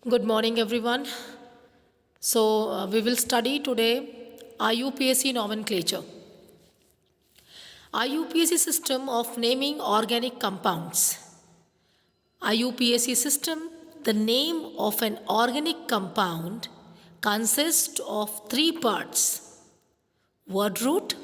Good morning, everyone. We will study today IUPAC nomenclature. IUPAC system of naming organic compounds. IUPAC system, the name of an organic compound consists of three parts: word root,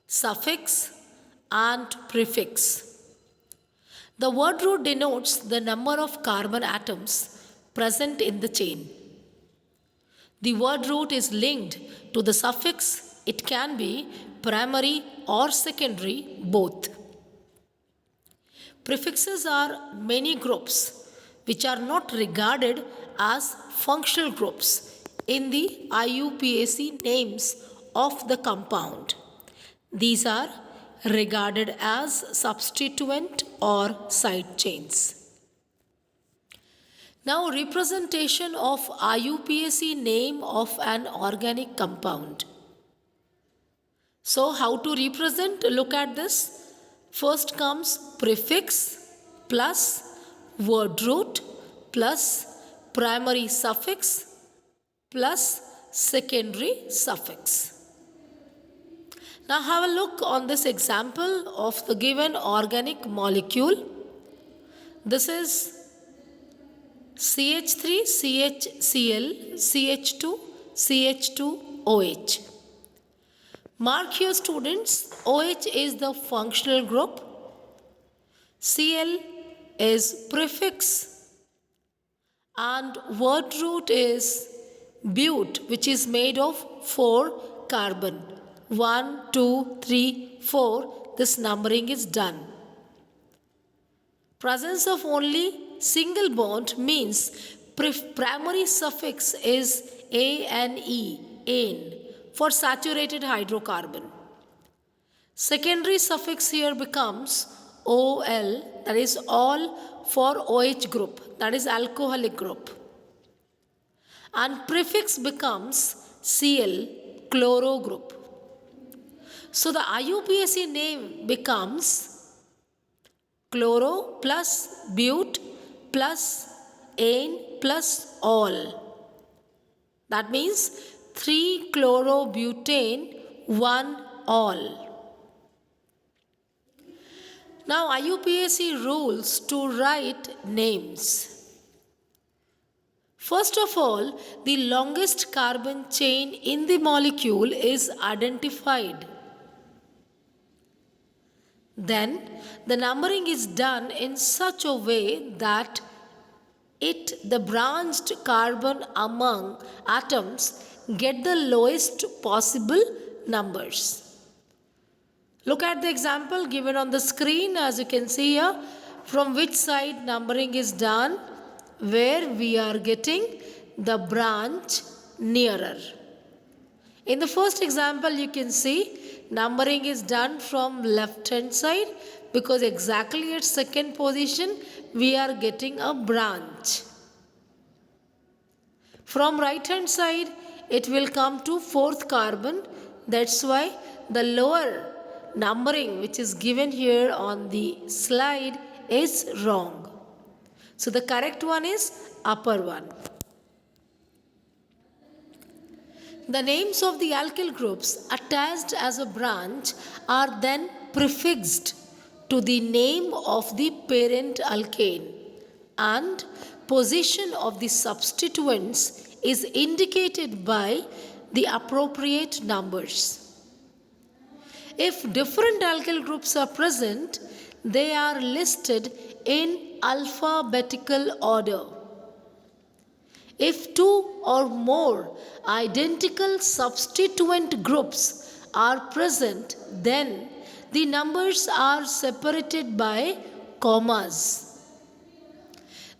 suffix, and prefix. The word root denotes the number of carbon atoms present in the chain. The word root is linked to the suffix. It can be primary or secondary, both. Prefixes are many groups which are not regarded as functional groups in the IUPAC names of the compound. These are regarded as substituent or side chains. Now, representation of IUPAC name of an organic compound. So, how to represent? Look at this. First comes prefix plus word root plus primary suffix plus secondary suffix. Now, have a look on this example of the given organic molecule. This is CH3, CHCl, CH2, CH2OH. Mark here, students, OH is the functional group, Cl is prefix, and word root is but, which is made of 4 carbon. 1, 2, 3, 4. This numbering is done. Presence of only single bond means primary suffix is ane, ane, for saturated hydrocarbon. Secondary suffix here becomes ol, that is all for OH group, that is alcoholic group. And prefix becomes Cl, chloro group. So the IUPAC name becomes chloro plus but plus ane plus all. That means 3-chlorobutane, 1-all. Now IUPAC rules to write names. First of all, the longest carbon chain in the molecule is identified. Then the numbering is done in such a way that the branched carbon among atoms get the lowest possible numbers. Look at the example given on the screen. As you can see here, from which side numbering is done, where we are getting the branch nearer. In the first example, you can see numbering is done from left hand side, because exactly at second position we are getting a branch. From right hand side it will come to 4th carbon. That's why the lower numbering which is given here on the slide is wrong. So the correct one is upper one. The names of the alkyl groups attached as a branch are then prefixed to the name of the parent alkane, and position of the substituents is indicated by the appropriate numbers. If different alkyl groups are present, they are listed in alphabetical order. If 2 or more identical substituent groups are present, then the numbers are separated by commas.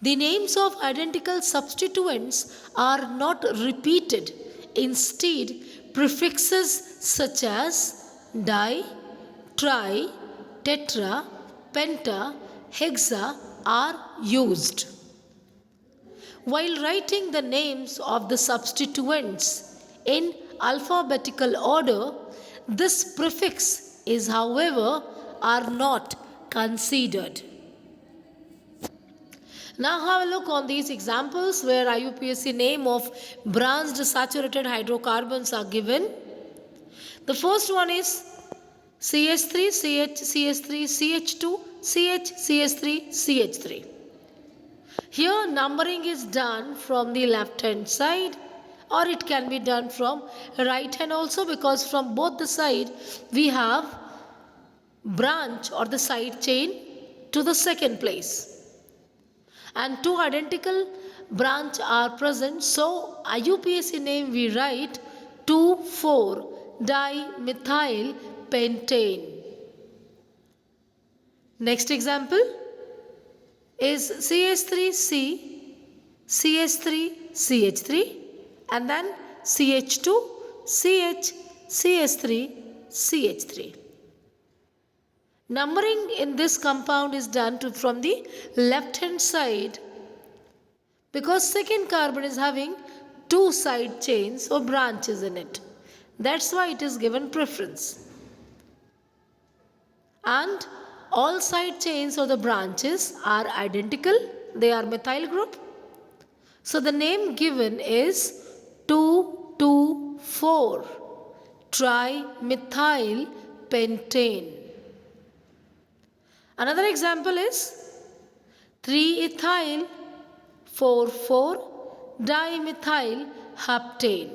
The names of identical substituents are not repeated. Instead, prefixes such as di, tri, tetra, penta, hexa are used. While writing the names of the substituents in alphabetical order, this prefix is, however, are not considered. Now have a look on these examples where IUPAC name of branched saturated hydrocarbons are given. The first one is CH3, CH, CH3, CH2, CH, CH3, CH3. Here numbering is done from the left hand side, or it can be done from right hand also, because from both the side we have branch or the side chain to the second place. And two identical branch are present, so IUPAC name we write 2,4-dimethyl pentane. Next example is CH3C, CH3CH3, and then CH2, CH, CH3, CH3. Numbering in this compound is done from the left hand side, because second carbon is having two side chains or branches in it. That's why it is given preference. And all side chains or the branches are identical. They are methyl group. So the name given is 2,2,4-trimethyl pentane. Another example is 3-ethyl 4,4-dimethyl heptane.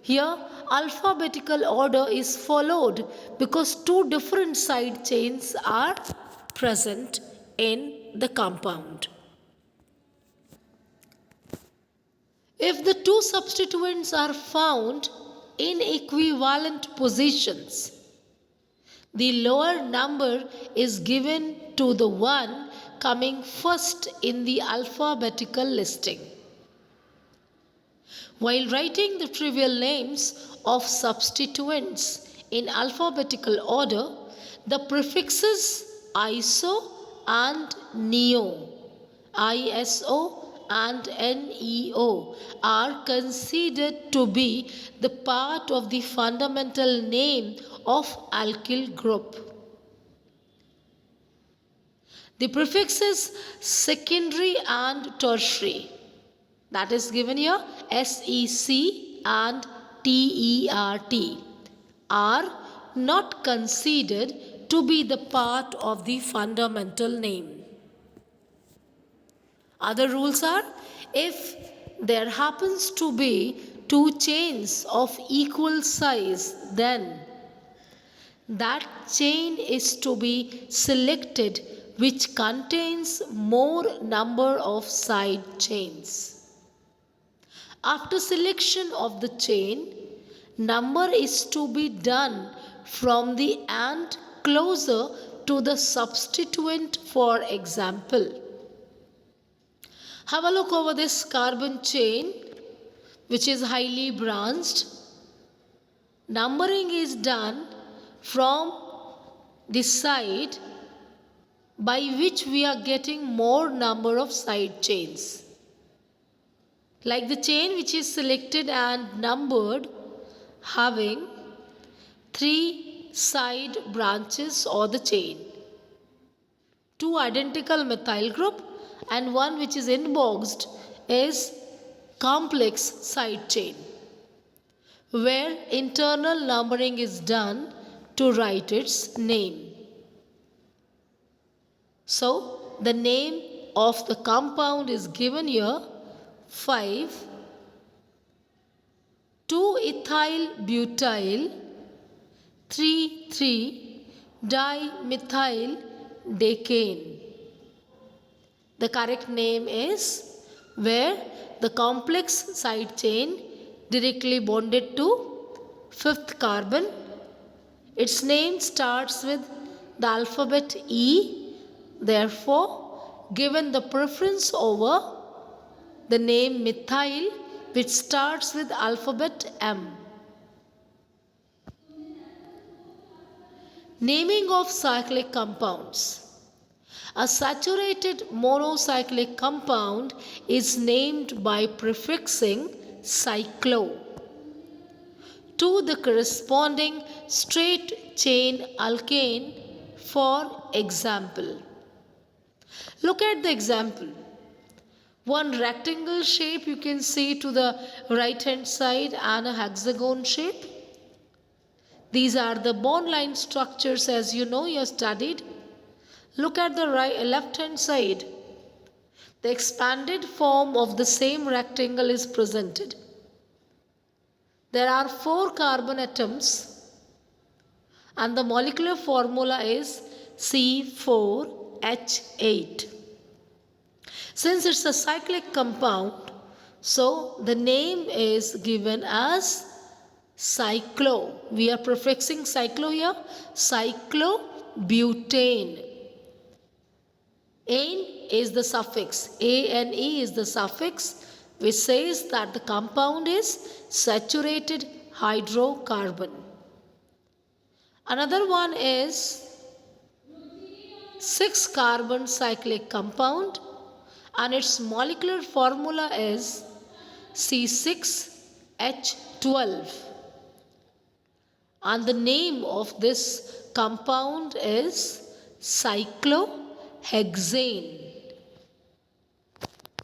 Here alphabetical order is followed because two different side chains are present in the compound. If the two substituents are found in equivalent positions, the lower number is given to the one coming first in the alphabetical listing. While writing the trivial names of substituents in alphabetical order, the prefixes iso and neo, ISO and NEO are considered to be the part of the fundamental name of alkyl group. The prefixes secondary and tertiary, that is given here SEC and TERT, are not considered to be the part of the fundamental name. Other rules are, if there happens to be two chains of equal size, then that chain is to be selected which contains more number of side chains. After selection of the chain, number is to be done from the end closer to the substituent. For example, have a look over this carbon chain which is highly branched. Numbering is done from the side by which we are getting more number of side chains. Like the chain which is selected and numbered having 3 side branches or the chain, 2 identical methyl group and one which is inboxed is complex side chain, where internal numbering is done to write its name. So the name of the compound is given here 5,2-ethyl-butyl 3,3-dimethyl-decane. The correct name is where the complex side chain directly bonded to 5th carbon. Its name starts with the alphabet E. Therefore, given the preference over the name methyl which starts with alphabet M. Naming of cyclic compounds. A saturated monocyclic compound is named by prefixing cyclo to the corresponding straight chain alkane. For example, look at the example. One rectangle shape you can see to the right hand side and a hexagon shape. These are the bond line structures, as you know, you have studied. Look at the left hand side. The expanded form of the same rectangle is presented. There are 4 carbon atoms and the molecular formula is C4H8. Since it's a cyclic compound, so the name is given as cyclo. We are prefixing cyclo here. Cyclobutane. Ane is the suffix. Ane is the suffix which says that the compound is saturated hydrocarbon. Another one is 6 carbon cyclic compound and its molecular formula is C6H12. And the name of this compound is cyclohexane.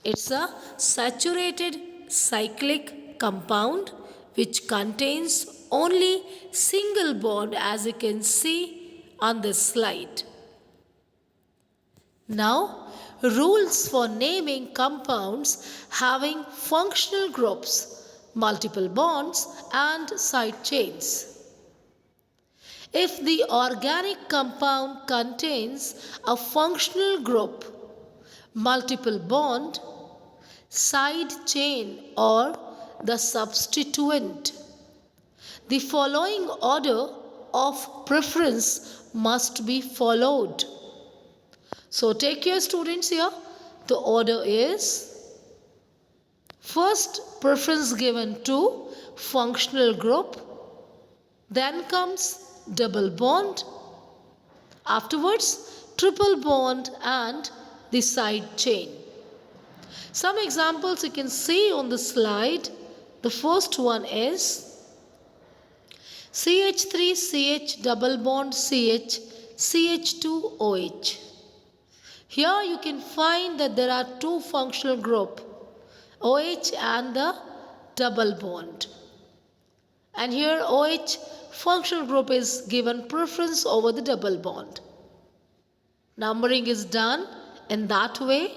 It's a saturated cyclic compound which contains only single bond, as you can see on this slide. Now, rules for naming compounds having functional groups, multiple bonds and side chains. If the organic compound contains a functional group, multiple bond, side chain or the substituent, the following order of preference must be followed. So take your students here. The order is first preference given to functional group, then comes double bond, afterwards triple bond and the side chain. Some examples you can see on the slide. The first one is CH3CH double bond CH CH2OH. Here you can find that there are 2 functional group, OH and the double bond. And here OH functional group is given preference over the double bond. Numbering is done in that way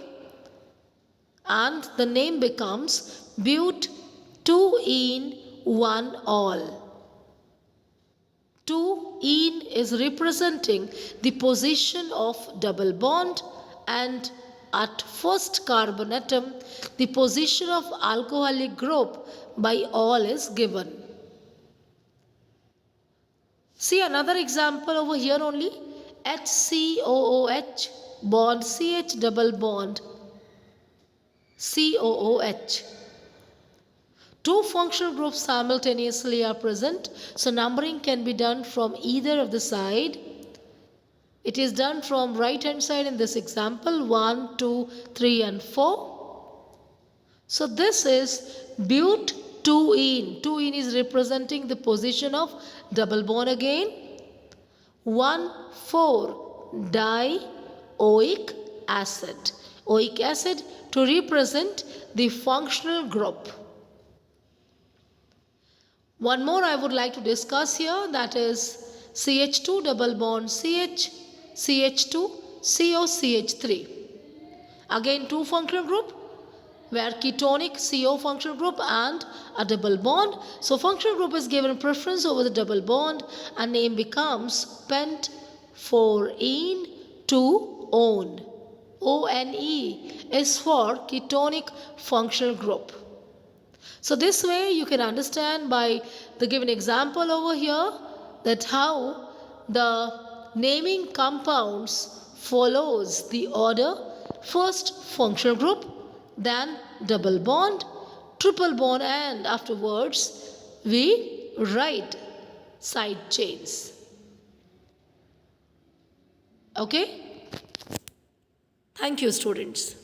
and the name becomes but2-ene-1-ol. 2-ene is representing the position of double bond, and at first carbon atom the position of alcoholic group by ol is given. See another example over here only. HCOOH bond CH double bond COOH. 2 functional groups simultaneously are present, so numbering can be done from either of the side. It is done from right hand side in this example, 1, 2, 3 and 4. So this is but2-ene. 2-ene is representing the position of double bond again. 1,4-dioic acid. Oic acid to represent the functional group. One more I would like to discuss here, that is CH2 double bond CH, CH2, COCH3. Again 2 functional group where ketonic CO functional group and a double bond. So functional group is given preference over the double bond and name becomes pent-4-ene-2-one. ONE is for ketonic functional group. So this way you can understand by the given example over here that how the naming compounds follows the order: first functional group, then double bond, triple bond, and afterwards we write side chains. Okay? Thank you, students.